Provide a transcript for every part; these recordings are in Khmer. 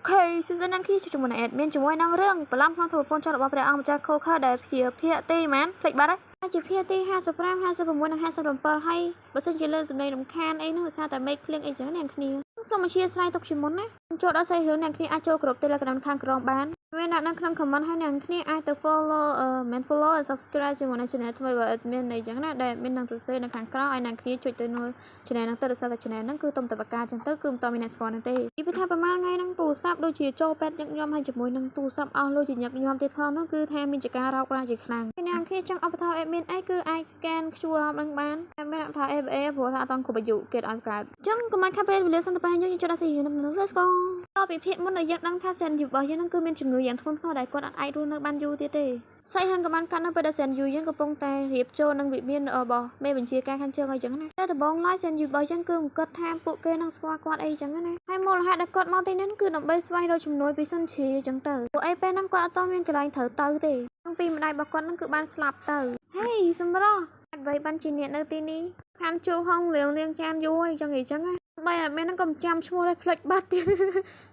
เคซีซั่นนั้นคือจุดมันแอดมินจมวยนั่งเรื่องปล้ำพลังถูกปนจอดบอกไปเอามาจากโคค่าได้เพียตีมันพลิกบ้าได้จะเพียตี50 นัง50 เปอร์ให้บัสเซนเจเลอร์สำเร็จน้ำแคนไอ้นู่นซาแต่ไม่เพลียงไอ้จังแนงคณีสมชีสไลตกชิมอนนะโจทย์อาศัยหิวแนงคณีอาโจกรบเตลกระดานข้างกรองบ้านเวลานั่งคำคำมันให้แนงคณีอาตัว follow follow subscribe จมูกในช่องทำไมว่าแอดมินในจังนั้นได้มินนั่งตัวเซในข้างกรองไอ้แนงคณีจุดตัวนู้นช่องนั่งตัวเซแต่ช่องนั่งคือต้มตะปากาจังเตอร์คือต้มมีในสกอร์นั่นเต้ที่ไปทำประมาณไงนั่งตู้ซับโดยจีโจเป็ดยักยอมให้จมูกนั่งตู้ซับเอาโดยจียักยอมติดพอนั่นคือแทนมีจักรเรากลางจีคลังไอ้แนงคณีจังเอาไปทำแอดมินไอ้คือไอ้สแกนชัวร์ดังบ้านแอดมินทำผัวทำตอนขบอยู่เกิดอันกลายจังก็มาแค่เป็นเรื่องสันตปานยังจะได้สิ่งนั้นนั่นเลยก็ต่อไปเพี้ยนมันเลยยักนั่งท่าเซนอยู่บ่อยยังนั่งคือเป็นจุดเงยอย่างทุนเข้าได้กดไอ้ดูนักบันยูตีตีใส่หันกับมันกันนั่งไปได้เซนอยู่ยังกับปงแต่เหียบโจนั่งวิเมียนบ่ไม่เป็นเชียร์การขันเชิงอะไรจังนะแต่บองไล่เซนอยู่บ่อยยังคือมันกดแทมปุกเกนั่งสควอตไอ้จังนะให้โมลให้ได้กดมาตีนั้นคือหนุ่มใบสไวโดยจุ่มน้อยไปส้นเชียจังเตอร์ไอ้เป็นนั่งกดต้องยังกระไรเถอเตอร์ตีนั่งปีมันได้บอกกดนั่งคือบ้านสลับเตอร์เฮ้ยสมรอใบบัญชีเนี่ยในตีนี้ขันจูห้องเลี้ยงเลี้ยงจานยุ้ยจังไงจังไงใบแม่นั่งกำจำชั่วเลยพลิกบัตร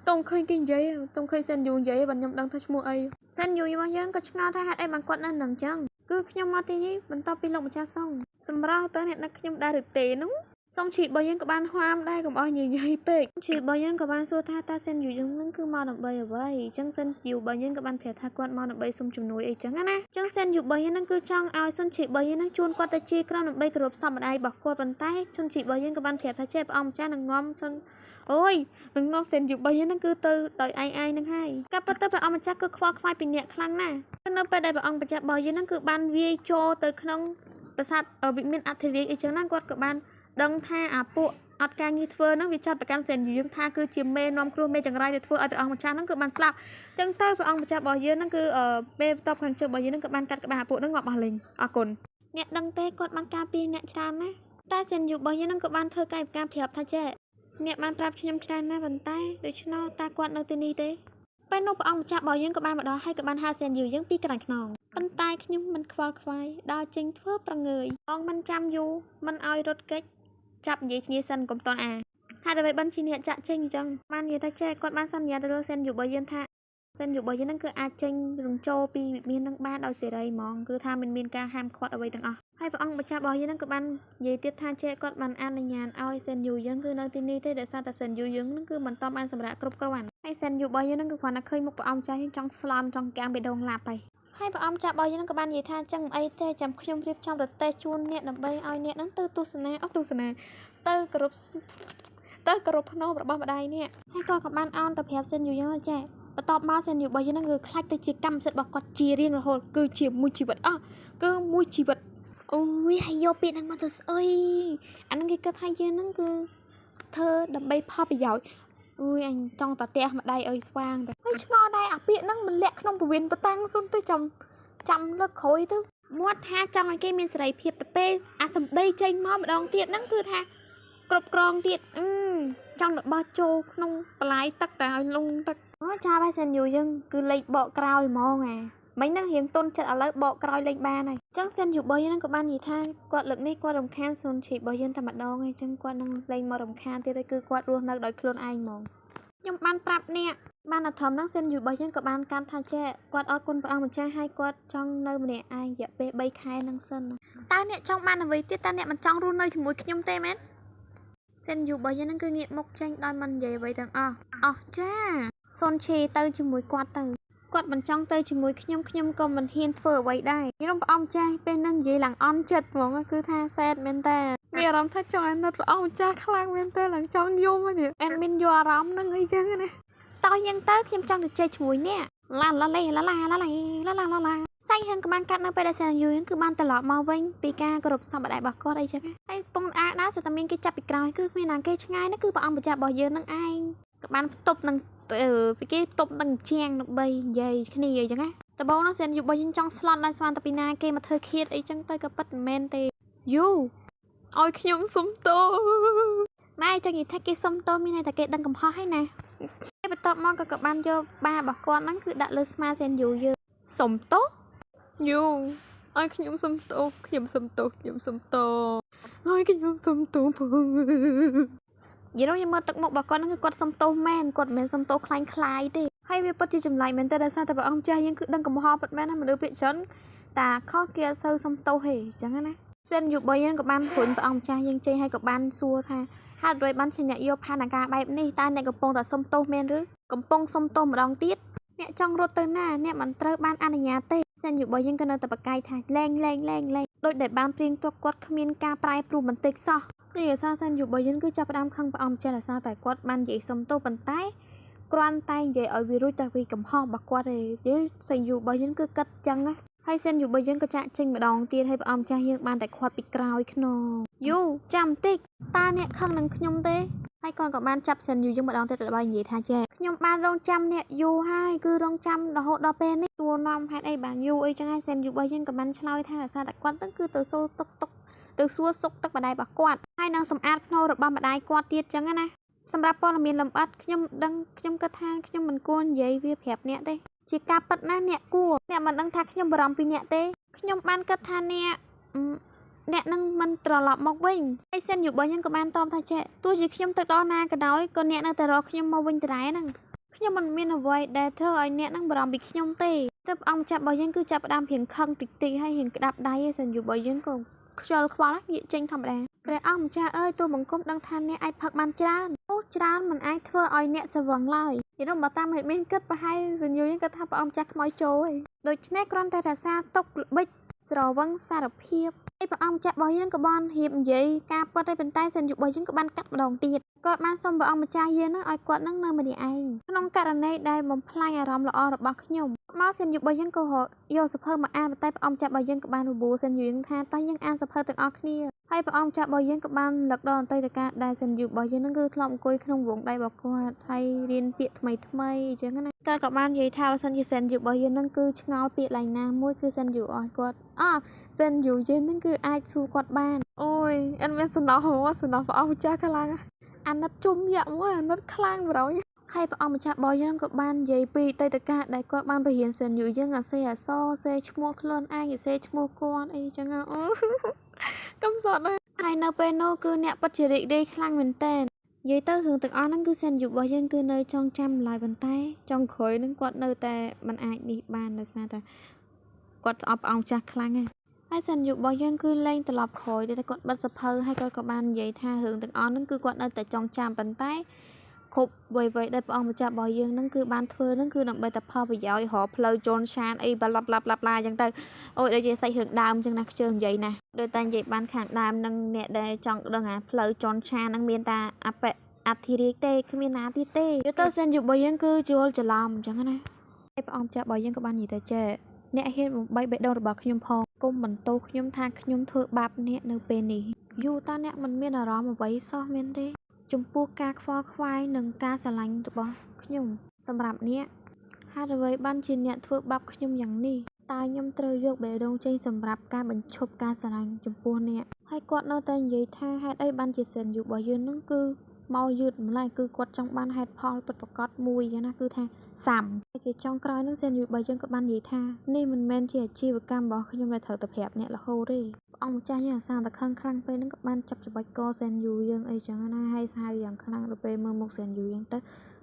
ตรงเคยกินเยอะตรงเคยเซนยูเยอะบันยำดังทัชมัวไอเซนยูยังยังก็ชงาท่าหัดไอ้บังกวดนั่นหนังจังคือขยมมาตีนี้มันต่อปีลงมาชาส่งสำหรับตัวเนี่ยนักขยมได้หรือเตะนุ้งส่งฉีดบอยังกับบ้านความได้กับอ้อยใหญ่ๆเป๊กฉีดบอยังกับบ้านซัวท่าตาเซนอยู่ยังนั่งคือมาหนักใบเอาไว้จังเซนอยู่บอยังกับบ้านแผลทากวดมาหนักใบสมจุ่มนุ้ยไอจังนะจังเซนอยู่บอยังนั่งคือจังเอาส่งฉีดบอยังนั่งชวนกวดตะจีกระหนักใบกระบสัมบันไอบอกกวดบันใต้ส่งฉีดบอยังกับบ้านแผลทาเจ็บเอาจ้าหนังน้อมส่งโอ้ยหนังน้องเซนอยู่บอยังนั่งคือตือต่อยไอนั่งให้กับปัตเตอร์เอามาจ้าคือคว้าควายปีเนี่ยครั้งน่ะก็นั่งไปได้แบบเอามาจ้าบอยังนั่งคือบ้านวีโจตือขนมประสาทวิมินอัธเลียไอจังนั่งกวดกับบ้านดังท่าอาปุอัดการงีเฟอร์นั่งวิจารณ์ประกันเซนอยู่ยังท่าคือจิมเมนอมครูเมจังไรเดือดเฟอร์อัดออกมาชานั่งคือมันสลับจังเตอร์ออกมาชาบอเยอะนั่งคือเบฟตอบขังเชื่อบอเยอะนั่งคือมันกัดกับอาปุนั่งงอบมาลิงอากลเนี่ยดังเตะกดมันกาปีเนี่ยชานะตาเซนอยู่บอเยอะนั่งกับบ้านเธอไก่การเพียบท่าเจเนี่ยมันปรับชิมชานะบันใต้โดยชนอตากวาดในตีนี้เต้เป็นนกออกมาชาบอเยอะกับบ้านมาดอให้กับบ้าน5 เซนอยู่ยังปีกระหน่องบันใต้ขยุ่มมันควายควายดาวจิงเฟื่อประเงยอองมันจำอยู่มันเอารถเก๊กจับยีเนียสันกลมตอนถ้าได้ไปบัญชีเนี่ยจะเจงจังมันยีตาเจกดมันสัญญาตัวเซนอยู่บริเวณท่าเซนอยู่บริเวณนั่นคืออาเจงรุงโจปีมีนั่งบ้านเอาเสียไรมองคือทำเป็นการห้ามคอดเอาไว้ตั้งอ๋อให้พระองค์ประชาบริเวณนั่นคือบ้านยีติดท่าเจกดมันอันในงานเอาเซนอยู่ยังคือในที่นี้ที่เดือดซาแต่เซนอยู่ยังนั่นคือมันต้อมอันสำหรับกรุบกระวันให้เซนอยู่บริเวณนั่นคือความนักเคยมุกพระองค์ใจให้จังสลามจังแกงไปดงลาไปให้พระองค์จับบอยนั่นกับบ้านยีท่าจังไอเตจำขยมรีบจำรถเตจูนเนี่ยดับใบเอาเนี่ยนั่งตื้อตุสนาเอาตุสนาเตอกรุบพนอประบอบได้เนี่ยให้ก่อนกับบ้านออนแต่แผลเส้นอยู่ยังไงแจ๊ประตอบมาเส้นอยู่บอยนั่นคือคล้ายตะเจียกำเสร็จบอกกอดจีเรียงละโหดคือเฉียบมุชีบัดอ่ะคือมุชีบัดโอ้ยให้โยปีนั่งมาเถอะเอ้ยอันนั้นก็ไทยเยนั่นคือเธอดับใบพ่อไปยาวอุ้ยอันจ้องตาเตะมาได้เอ้ยสว่างเลยเฮ้ยชงอได้อ่ะเปียนั่งมันแหลกขนมปวินประตังซุนตัวจำเลิกคอยตัวมวดท่าจังไอ้แกมีใส่เพียบแต่เป้อ่ะสมได้ใจมอมาดองเตียนั่นคือท่ากรบกรองเตียจังแบบบาโจขนมปลายตักแต่ลงตักชาใบเซนอยู่ยังคือเลยเบาะกราวมองไงไม่นั่งเหียงต้นจัดอะไรเบาะกราวเลยบ้านnàyจังเซนอยู่บอยนั่งกับบ้านยีท่ากวาดหลึกนี่กวาดรำคาญโซนฉีบอยยันทำบัดดองไงจังกวาดนั่งเลยมารำคาญที่ได้คือกวาดรวมนักโดยคลุนไอมองยังบ้านปรับเนี่ยบ้านอัฐมนั่งเซนอยู่บอยยันกับบ้านการทาเจ้กวาดออกคนไปเอามันใช้ให้กวาดจังเนยมันเนี่ยไออย่าไปใบคายนั่งเซนตาเนี่ยจังบ้านอะไรที่ตาเนี่ยมันจังรุ่นเนยถึงมวยขยมเต้แมนเซนอยู่บอยยันนั่งคือเงียบมกจังได้มันใหญ่ไว้ตั้งอ๋อจ้าโซนเชเตอร์ถึงมวยกวาดเตอร์กวาดมันจังเตยชิมวยขยมก็มันเฮียนเฟอร์ไว้ได้นี่ต้องอ้อมใจเป็นนั่งยีหลังอ้อมจัดหมองก็คือท่าแซดเมนเตอร์มีอารมณ์ท่าจอยนั่งอ้อมใจคลางเมนเตอร์หลังจังยุ่มเนี่ยแอนมินยัวอารมณ์นั่งไอ้จังเนี่ยตอนยังเตอร์ขยมจังจะใจชิมวยเนี่ยลาใส่เฮงกับบ้านกัดนั่งไปได้เซนอยู่ยังคือบ้านตลอดมาวิ่งปีกากรบสามบัดได้บอกก็ได้จังไอ้ปงอาณาสตามินกิจับปีกรอยคือไม่นานกิชง่ายนั่นคือบอกอ้อมประจับบอยเยอะนั่งไอ้กับบ้านตบนั่งสิกี้ตบตั้งเชียงใบใหญ่ขนาดใหญ่จังไงแต่บอกน้องเซนอยู่บนยิงจังสล็อตในสวรรค์ตะปีนาเกมมาเธอเครียดไอ้จังเตยกับปัดเมนเตยูอ้อยขยมสมโตนายจังอีแท็กกี้สมโตมีนายแต่เกดังกับพ่อให้นะไอ้ประตบมองกับบ้านโยบ้าบอกก่อนนั่นคือดัดเลสมาเซนอยู่เยอะสมโตยูอ้อยขยมสมโตอ้อยขยมสมโตพง និយាយទៅយើងមើលទឹកមុខរបស់គាត់ហ្នឹងគឺគាត់សុំទោសមែនគាត់មិនមែនសុំទោសខ្លាយទេហើយវាពិតជាចម្លែកមែនតើដោយសារតែព្រះអង្គម្ចាស់យើងគឺដឹងកំហុសពិតមែនណាមនុស្សភាគច្រើនតាខុសគេអត់សូវសុំទោសទេអញ្ចឹងណាសិនយុបយើងក៏បានព្រុញព្រះអង្គម្ចាស់យើងចេញហើយក៏បានសួរថាហេតុអ្វីបានជាអ្នកយកផែនការបែបនេះតើអ្នកកំពុងតែសុំទោសមែនឬកំពុងសុំទោសម្ដងទៀតអ្នកចង់រត់ទៅណាអ្នកមិនត្រូវបានអនុញ្ញាតទេសិនយុបយើងក៏នៅតែបកកាយថាលែងដូចដែលបានព្រៀងទាត់គាត់គ្មានការប្រែប្រួលបន្តិចសោះគឺឯសាសិនយុបយើងគឺចាប់ផ្ដើមខឹងព្រះអង្គម្ចាស់ដោយសារតែគាត់បាននិយាយសុំទោសប៉ុន្តែគ្រាន់តែនិយាយឲ្យវារួចតែពីកំហុសរបស់គាត់ទេយើងសិនយុបយើងគឺគិតចឹងណាហើយសិនយុបយើងក៏ចាក់ចេញម្ដងទៀតហើយព្រះអង្គម្ចាស់យើងបានតែខាត់ពីក្រោយខ្នងយូចាំបន្តិចតើអ្នកខឹងនឹងខ្ញុំទេហើយគាត់ក៏បានចាប់សិនយុយើងម្ដងទៀតដើម្បីនិយាយថាចេះខ្ញុំបានរងចាំអ្នកយូរហើយគឺរងចាំរហូតដល់ពេលនេះទួនាំហេតុអីបានយូរអីចឹងហើយសិនយុយើងក៏បានឆ្លើយថាដោយសារតែគាត់នឹងគឺទៅសួរទុកទៅសួរសុខទឹកម្ដាយរបស់គាត់ហើយនឹងសម្អាតភ្នូររបស់ម្ដាយគាត់ទៀតចឹងណាសម្រាប់ព័ត៌មានលម្អិតខ្ញុំគិតថាខ្ញុំមិនគួរនិយាយវាប្រាប់អ្នកទេជាការពិតណាស់អ្នកគួរអ្នកមិនដឹងថាខ្ញុំបារម្ភពីអ្នកទេខ្ញុំបានគិតថាអ្នកនឹងមិនត្រឡប់មកវិញហើយសិនយុបយើងក៏បានតបថាចេះទោះជាខ្ញុំទៅដល់ណាក៏ដោយក៏អ្នកនៅតែរកខ្ញុំមកវិញដែរហ្នឹងខ្ញុំមិនមានអ្វីដែលធ្វើឲ្យអ្នកនឹងបារម្ភពីខ្ញុំទេទើបអង្គចាប់របស់យើងគឺចាប់ផ្ដើមរៀងខឹងតិចហើយរៀងក្តាប់ដៃឯសិនយុបយើងក៏ខ្ជិលខ្វល់ងាកចេញធម្មតាព្រះអង្គម្ចាស់អើយទូបង្គំដឹងថាអ្នកអាចផឹកបានច្រើនច្រើនមិនអាចធ្វើឲ្យអ្នកស្រវឹងឡើយយល់បើតាមហេតុមានគិតប្រហែលសញ្ញូយើងគាត់ថាព្រះអង្គម្ចាស់ខ្មោចចូលឯងដូច្នេះគ្រាន់តែរក្សាទុកល្បិចស្រវឹងសារភាពហើយព្រះអង្គម្ចាស់របស់យើងក៏បានរៀបនិយាយការពិតឲ្យប៉ុន្តែសញ្ញូរបស់យើងក៏បានកាត់ម្ដងទៀតគាត់បានសុំព្រះអង្គម្ចាស់យើងនឹងឲ្យគាត់នឹងនៅម្នាក់ឯងក្នុងករណីដែលបំផ្លាញអារម្មណ៍ល្អរបស់ខ្ញុំមកសញ្ញូរបស់យើងក៏យកសភៅមកអានតែព្រះអង្គម្ចាស់របស់យើងក៏បានបបួលសញ្ញូយើងថាតើយើងអានសភៅទាំងអស់គ្នាហើយព្រះអង្គម្ចាស់របស់យើងក៏បានលឹកដល់អតីតកាលដែលសញ្ញូរបស់យើងនឹងគឺធ្លាប់អង្គុយក្នុងវងដៃរបស់គាត់ហើយរៀនពាក្យថ្មីអញ្ចឹងណាគាត់ក៏បាននិយាយថាបើសិនជាសញ្ញូរបស់យើងនឹងគឺឆ្ងល់ពាក្យឡើងណាមួយគឺសញ្ញូឲ្យគាត់សញ្ញូយើងនឹងគឺអាចសួរគាត់បានអូយអត់មានសំណោះព្រះអង្គម្ចាស់ខ្លាំងអាណិតជុំយ៉ាក់មួយអាណិតខ្លាំងប្រយហើយព្រះអង្គម្ចាស់របស់យើងក៏បាននិយាយពីអតីតកាលដែលគាត់បានបរិញ្ញាសិនយូយើងអាសេអសសេឈ្មោះខ្លួនឯងអាសេឈ្មោះគាត់អីចឹងអូកំសត់ហើយនៅពេលនោះគឺអ្នកពិតជារីករាយខ្លាំងមែនតើនិយាយទៅរឿងទាំងអស់ហ្នឹងគឺសិនយូរបស់យើងគឺនៅចងចាំឡើយប៉ុន្តែចុងក្រោយហ្នឹងគាត់នៅតែមិនអាចនេះបានដោយសារតែគាត់ស្អប់ព្រះអង្គម្ចាស់ខ្លាំងហើយសិនយូរបស់យើងគឺលែងត្រឡប់ក្រោយតែគាត់បិទសភៅហើយគាត់ក៏បាននិយាយថារឿងទាំងអស់ហ្នឹងគឺគាត់នៅតែចងចាំប៉ុន្តែគ្រប់អ្វីដែលព្រះអង្គម្ចាស់របស់យើងនឹងគឺបានធ្វើនឹងគឺដើម្បីតែផលប្រយោជន៍រកផ្លូវជន់ឆានអីបាឡាអញ្ចឹងទៅអូយដូចជាសាច់រឿងដើមអញ្ចឹងណាខ្ជិលនិយាយណាដូចតែនិយាយបានខាងដើមនឹងអ្នកដែលចង់ដឹងអាផ្លូវជន់ឆាននឹងមានតែអធិរាជទេគ្មានណាទៀតទេយកទៅសិនយុរបស់យើងគឺយល់ច្រឡំអញ្ចឹងណាហើយព្រះអង្គម្ចាស់របស់យើងក៏បាននិយាយទៅចេះអ្នកហ៊ានបំបីបេះដូងរបស់ខ្ញុំផងគុំបន្ទោសខ្ញុំថាខ្ញុំធ្វើបាបអ្នកនៅពេលនេះយូតាអ្នកមិនមានអារម្មណ៍អ្វីសោះមានទេចំពោះការខ្វល់ខ្វាយនិងការស្រឡាញ់របស់ខ្ញុំសម្រាប់អ្នកហេតុអ្វីបានជាអ្នកធ្វើបាបខ្ញុំយ៉ាងនេះតើខ្ញុំត្រូវយកបេះដូងចេញសម្រាប់ការបញ្ឈប់ការស្រឡាញ់ចំពោះអ្នកហើយគាត់នៅតែនិយាយថាហេតុអីបានជាសិនយូរបស់យើងនឹងគឺមកយឺតម្ល៉េះគឺគាត់ចង់បានហេតុផលពិតប្រាកដមួយយ៉ាងណាគឺថាសាំហើយគេចង់ក្រោយនឹងសិនយូរបស់យើងក៏បាននិយាយថានេះមិនមែនជាអាជីវកម្មរបស់ខ្ញុំដែលត្រូវតែប្រាប់អ្នករហូតទេព្រះអង្គម្ចាស់យើងអាសាតែខឹងខ្លាំងពេកហ្នឹងក៏បានចាប់ច្បាច់កសិនយូយើងអីចឹងណាហើយសាវយ៉ាងខ្លាំងដល់ពេលមើលមុខសិនយូយើងទៅ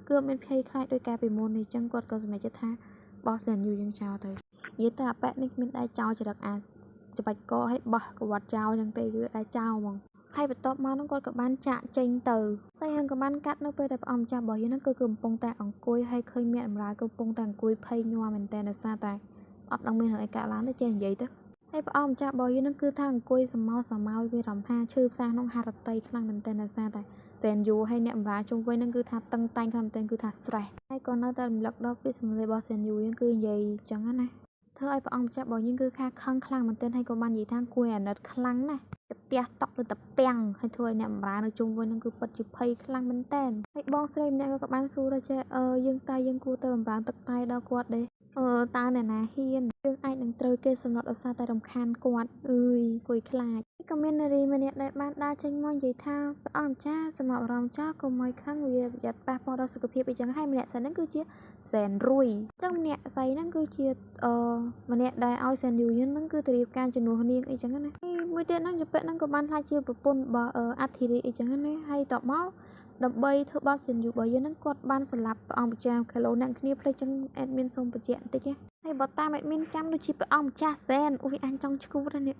គឺអត់មានភ័យខ្លាចដោយការពីមុននេះចឹងគាត់ក៏សម្រេចចិត្តថាបោះសិនយូយើងចោលទៅនិយាយទៅអាប៉ែនេះគ្មានដែរចោលចរិតអាចច្បាច់កឲ្យបោះក្បាត់ចោលចឹងទេគឺដែរចោលហ្មងហើយបន្ទាប់មកហ្នឹងគាត់ក៏បានចាក់ចេញទៅតែហ្នឹងក៏បានកាត់នៅពេលដែលព្រះអង្គម្ចាស់របស់យើងហ្នឹងគឺកំពុងតែអង្គុយហើយឃើញមានអម្រាយកំពុងតែអង្គុយភ័យញ័រមែនតើដោយសារតែអត់ដឹងមានរឿងអីកើតឡើងទេចេះនិយាយទៅហើយព្រះអង្គម្ចាស់របស់យើងហ្នឹងគឺថាអង្គុយសមោសមោយវារំថាឈឺផ្សះក្នុងហារតីខ្លាំងមែនតើដោយសារតែសែនយូហើយអ្នកបម្រើជុំវិញហ្នឹងគឺថាតឹងតែងខ្លាំងមែនតើគឺថា stress ហើយក៏នៅតែរំលឹកដល់ពាក្យសម្ដីរបស់សែនយូយើងគឺនិយាយចឹងណាធ្វើឲ្យព្រះអង្គម្ចាស់របស់យើងគឺខឹងខ្លាំងមែនទែនហើយក៏បាននិយាយថាគួរអាណិតខ្លាំងណាស់ផ្ទះតុកឬតាពាំងហើយធ្វើឲ្យអ្នកបម្រើនៅជុំវិញនឹងគឺពិតជាភ័យខ្លាំងមែនទែនហើយបងស្រីម្នាក់ក៏បានសួរថាចេះយើងគួរទៅបម្រើទឹកតែដល់គាត់ទេតើអ្នកណាហ៊ានយើងអាចនឹងត្រូវគេសំណត់ដោយសារតែរំខានគាត់អើយគួយខ្លាចក៏មាននារីម្នាក់ដែលបានដើរចេញមកនិយាយថាព្រះអង្គម្ចាស់សម្រាប់អារម្មណ៍ចាស់កុំឲ្យខឹងវាប្រយ័ត្នប៉ះពាល់ដល់សុខភាពអីចឹងហើយម្នាក់ស្រីហ្នឹងគឺជាសែនរួយអញ្ចឹងម្នាក់ស្រីហ្នឹងគឺជាម្នាក់ដែលឲ្យសែនយូហ្នឹងគឺទៅរៀបការជំនួសនាងអីចឹងណាមួយទៀតហ្នឹងជាពាក់ហ្នឹងក៏បានថាជាប្រពន្ធរបស់អធិរាជអីចឹងណាហើយតបមក ដើម្បីធ្វើបទសិនយូរបស់យើងហ្នឹងគាត់បានស្លាប់ព្រះអង្គម្ចាស់ខេឡូអ្នកគ្នាភ្លេចចឹងអេដមីនសូមបញ្ជាក់បន្តិចណាហើយបើតាមអេដមីនចាំដូចជាព្រះអង្គម្ចាស់ហ្សែនអូយអញចង់ឈ្គូទៅនេះ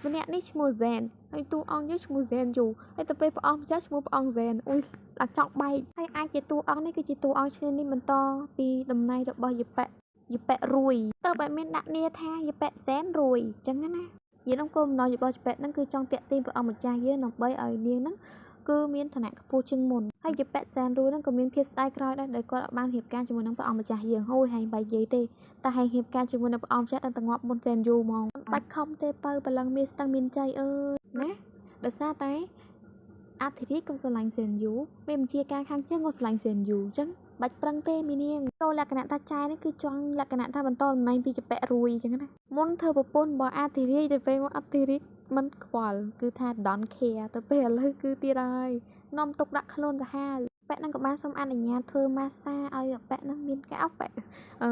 ម្នាក់នេះឈ្មោះហ្សែនហើយតួអង្គយើងឈ្មោះហ្សែនយូហើយទៅពេលព្រះអង្គម្ចាស់ឈ្មោះព្រះអង្គហ្សែនអូយដល់ចង់បែកហើយអាចជាតួអង្គនេះគឺជាតួអង្គឈ្នានេះបន្តពីតំណែងរបស់យប៉ារួយទៅបែបមានដាក់នាថាយប៉ាហ្សែនរួយចឹងណាយើងនឹងគោលបំណងរបស់យប៉ាហ្នឹងគឺចង់តាក់ទាញព្រះអង្គម្ចាស់យើងដើម្បីឲ្យនាងហ្នឹងគឺមានឋានៈខ្ពស់ជាងមុនហើយយប៉ាហ្សែនរួយហ្នឹងក៏មានភាពស្ដាយក្រោយដែរដោយគាត់បានរៀបការជាមួយនឹងព្រះអង្គម្ចាស់យើងហូយហើយបែកនិយាយទេតែហើយរៀបការជាមួយនឹងព្រះអង្គម្ចាស់ដល់តែងាប់មុនហ្សែនយូហ្មងបាច់ខំទេបើបលឹងមានស្ទឹងមានចៃអើយណាដោយសារតែអធិរាជក៏ស្រឡាញ់ហ្សែនយូមានបញ្ជាការខាងជើងក៏ស្រឡាញ់ហ្សែនយូអញ្ចឹងបាច់ប្រឹងទេមីនាងចូលលក្ខណៈថាចែនេះគឺចង់លក្ខណៈថាបន្តតំណែងពីយប៉ារួយអញ្ចឹងណាមុនធ្វើប្រពន្ធរបស់អធិរាជទៅពេលមកអធិរាជមិនខ្វល់គឺថា don't care ទៅពេលឥឡូវគឺទៀតហើយនាំទុកដាក់ខ្លួនទៅហើយប៉ាក់នឹងក៏បានសូមអនុញ្ញាតធ្វើម៉ាស្សាឲ្យប៉ាក់នឹងមានការប៉ាក់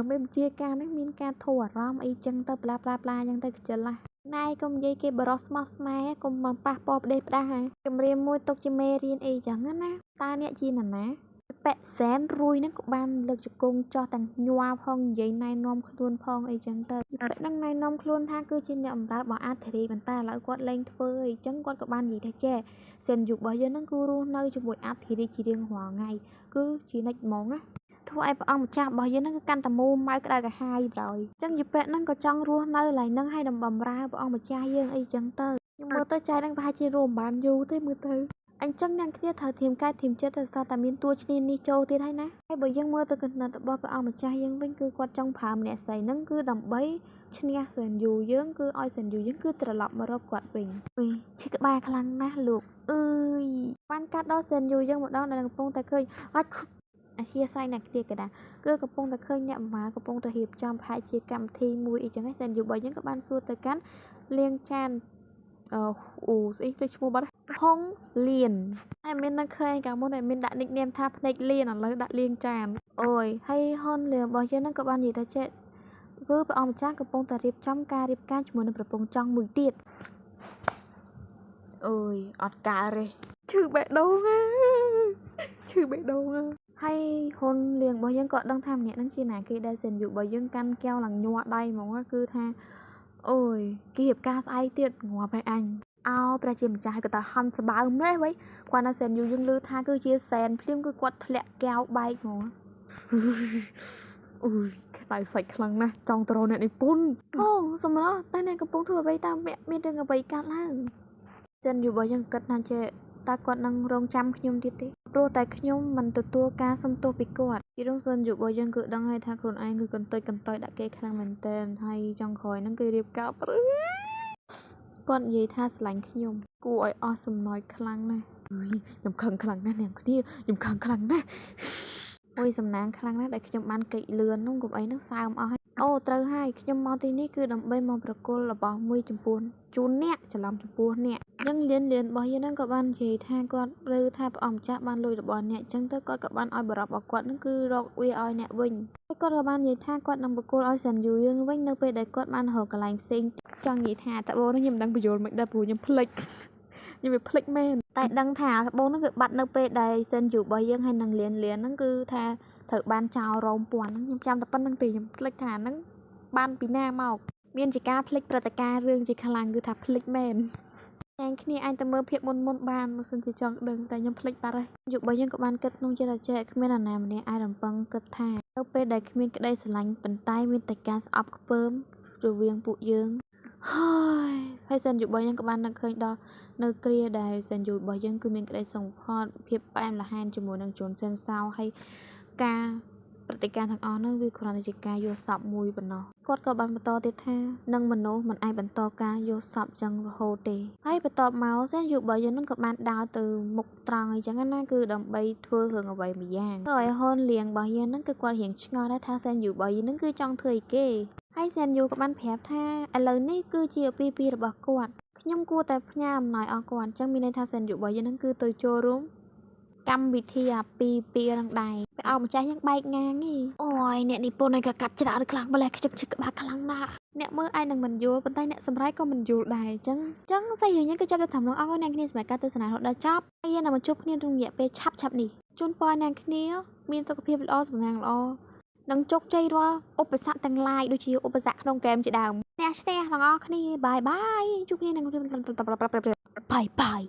មេបញ្ជាការនឹងមានការធូរអារម្មណ៍អីចឹងទៅប្លាអញ្ចឹងទៅខ្ជិលណាណែកុំនិយាយគេបរោះស្មោះស្នេហ៍កុំមកប៉ះពាល់ផ្ដេសផ្ដាស់ហើយគម្រាមមួយទុកជាមេរៀនអីចឹងណាតើអ្នកជានរណាប៉ាក់សែនរួយហ្នឹងក៏បានលើកជង្គង់ចោះទាំងញ័រផងនិយាយណែនាំខ្លួនផងអីចឹងទៅប៉ាក់ហ្នឹងណែនាំខ្លួនថាគឺជាអ្នកបម្រើរបស់អធិរាជប៉ុន្តែឥឡូវគាត់លែងធ្វើអីចឹងគាត់ក៏បាននិយាយថាចេះសិនយុគរបស់យើងហ្នឹងគឺរស់នៅជាមួយអធិរាជជារៀងរាល់ថ្ងៃគឺជានិច្ចហ្មងណាធ្វើឲ្យព្រះអង្គម្ចាស់របស់យើងហ្នឹងគឺកាន់តែមូម៉ៅក្តៅក្រហាយប្រយចឹងយប៉ាក់ហ្នឹងក៏ចង់រស់នៅឡើយហ្នឹងឲ្យដំបម្រើព្រះអង្គម្ចាស់យើងអីចឹងទៅខ្ញុំមើលទៅចៃហ្នឹងប្រហែលជារួមបានយូរទេមើលទៅអញ្ចឹងអ្នកគ្នាត្រូវធៀមកាយធៀមចិត្តទៅសតតែមានតួឈ្នានេះចូលទៀតហើយណាហើយបើយើងមើលទៅគណិតរបស់ព្រះអង្គម្ចាស់យើងវិញគឺគាត់ចង់ប្រើម្នាក់ស្រីហ្នឹងគឺដើម្បីឈ្នះសែនយូយើងគឺឲ្យសែនយូយើងគឺត្រឡប់មករកគាត់វិញឈឺក្បាលខ្លាំងណាស់លោកអើយបានកាត់ដល់សែនយូយើងម្ដងដែលកំពុងតែឃើញអាចអាជាសៃអ្នកទៀតក៏ដែរគឺកំពុងតែឃើញអ្នកបម្រើកំពុងតែរៀបចំផាកជាកម្មវិធីមួយអីចឹងហើយសែនយូរបស់យើងក៏បានសួរទៅកាន់លៀងចានស្អីទៅឈ្មោះបាត់ហុងលៀនហើយមាននឹកឃើញកាលមុនតែមានដាក់ nickname ថាភ្នែកលៀនឥឡូវដាក់លៀងចានអូយហើយហ៊ុនលៀនរបស់យើងហ្នឹងក៏បាននិយាយថាចេះគឺព្រះអង្គម្ចាស់កំពុងតែរៀបចំការរៀបការជាមួយនឹងប្រពន្ធចង់មួយទៀតអើយអត់ការទេឈឺបេះដូងហើយហ៊ុនលៀងរបស់យើងក៏ដឹងថាម្នាក់ហ្នឹងជាណាគេដែលសិនយុរបស់យើងកាន់កែវឡើងញ័រដៃហ្មងគឺថាអូយគេរៀបការស្អែកទៀតងាប់ហើយអញព្រះជាម្ចាស់ក៏តែហន់ស្បើមម្លេះវ៉ៃគាត់ណាសែនយូយើងឮថាគឺជាសែនភ្លាមគឺគាត់ធ្លាក់កែវបែកហ្មងអូយខ្សែសាច់ខ្លាំងណាស់ចង់ទៅរកអ្នកនិពន្ធសម្រាប់តែអ្នកកំពុងធ្វើអ្វីតាមមានរឿងអ្វីកើតឡើងសែនយូរបស់យើងគិតថាចេះតើគាត់នឹងរងចាំខ្ញុំទៀតទេព្រោះតែខ្ញុំមិនទទួលការសុំទោសពីគាត់ពីរងសិនយុរបស់យើងគឺដឹងហើយថាខ្លួនឯងគឺកន្ទុយដាក់គេខ្លាំងមែនទែនហើយចុងក្រោយហ្នឹងគេរៀបការគាត់និយាយថាស្រឡាញ់ខ្ញុំគួរឲ្យអស់សំណើចខ្លាំងណាស់ខ្ញុំខឹងខ្លាំងណាស់អ្នកគ្នាខ្ញុំខឹងខ្លាំងណាស់អូយសំណាងខ្លាំងណាស់ដែលខ្ញុំបានកិច្ចលឿននោះកុំអីនោះសើមអស់ហើយត្រូវហើយខ្ញុំមកទីនេះគឺដើម្បីមកប្រគល់របស់មួយចំពោះជូនអ្នកច្រឡំចំពោះអ្នកអញ្ចឹងលៀនរបស់យើងហ្នឹងក៏បាននិយាយថាគាត់ឬថាព្រះអង្គម្ចាស់បានលួចរបស់អ្នកអញ្ចឹងទៅគាត់ក៏បានឲ្យបរិបរបស់គាត់ហ្នឹងគឺរកវាឲ្យអ្នកវិញហើយគាត់ក៏បាននិយាយថាគាត់នឹងប្រគល់ឲ្យសាន់យូយើងវិញនៅពេលដែលគាត់បានរកកន្លែងផ្សេងចង់និយាយថាតើបងខ្ញុំមិនដឹងបញ្យល់មិនដែរព្រោះខ្ញុំភ្លេចខ្ញុំវាភ្លេចមែនតែដឹងថាបងហ្នឹងគឺបាត់នៅពេលដែលសិនយូរបស់យើងហើយនឹងលៀនហ្នឹងគឺថាត្រូវបានចោលរោមពាន់ហ្នឹងខ្ញុំចាំតែប៉ុណ្្នឹងទេខ្ញុំភ្លេចថាហ្នឹងបានពីណាមកមានជាការភ្លេចព្រឹត្តិការណ៍រឿងជាខ្លាំងគឺថាភ្លេចមែនតែគ្នាអញទៅមើលភាពមុនបានបើសិនជាចង់ដឹងតែខ្ញុំភ្លេចបាត់ហើយយុគរបស់យើងក៏បានគិតក្នុងចិត្តថាចេះគ្មានអាណាម្នាក់អាចរំពឹងគិតថានៅពេលដែលគ្មានក្តីស្រឡាញ់ប៉ុន្តែមានតែការស្អប់ខ្ពើមរវាងពួកយើងហើយសិនយុគរបស់យើងក៏បាននឹកឃើញដល់នៅគ្រាដែលសិនយុគរបស់យើងគឺមានក្តីសង្ឃត់ភាពផ្អែមល្ហែមជាមួយនឹងជូនសិនសៅហើយការព្រឹត្តិការណ៍ទាំងអស់នោះវាគ្រាន់តែជាការយកសពមួយប៉ុណ្ណោះគាត់ក៏បានបន្តទៀតថានឹងមនុស្សមិនអាចបន្តការយកសពចឹងរហូតទេហើយបន្ទាប់មកសិនយុគរបស់យើងនឹងក៏បានដើរទៅមុខត្រង់អីចឹងណាគឺដើម្បីធ្វើរឿងអ្វីមួយយ៉ាងទៅឲ្យហ៊ុនលៀងរបស់យើងនឹងគឺគាត់រៀងឆ្ងល់ដែរថាសិនយុគរបស់យើងនឹងគឺចង់ធ្វើអីគេហើយសិនយុគក៏បានប្រាប់ថាឥឡូវនេះគឺជាអាពាហ៍ពិពាហ៍របស់គាត់ខ្ញុំគួរតែផ្ញើអំណោយអស់គាត់អញ្ចឹងមានន័យថាសិនយុគរបស់យើងនឹងគឺទៅចូលរួម កម្មវិធីអាពីនឹងដែរไปអោម្ចាស់យើងបែកងាងនេះអូយអ្នកនិពន្ធឯងក៏កាត់ច្រើនខ្លាំងម្លេះខ្ញុំឈឺក្បាលខ្លាំងណាស់អ្នកមើលអាចនឹងមិនយល់ប៉ុន្តែអ្នកសម្រាយក៏មិនយល់ដែរអញ្ចឹងសាច់រឿងនេះក៏ចាប់ទៅតាមនោះអរគុណអ្នកគ្នាសម្រាប់ការទស្សនារហូតដល់ចប់ហើយយើងនឹងមកជួបគ្នាក្នុងរយៈពេលឆាប់នេះជូនពរអ្នកគ្នាមានសុខភាពល្អសំណាងល្អនិងជោគជ័យរាល់ឧបសគ្គទាំងឡាយដូចជាឧបសគ្គក្នុងហ្គេមជាដើមអ្នកទាំងអស់គ្នាបាយបាយជួបគ្នានឹងបាយបាយ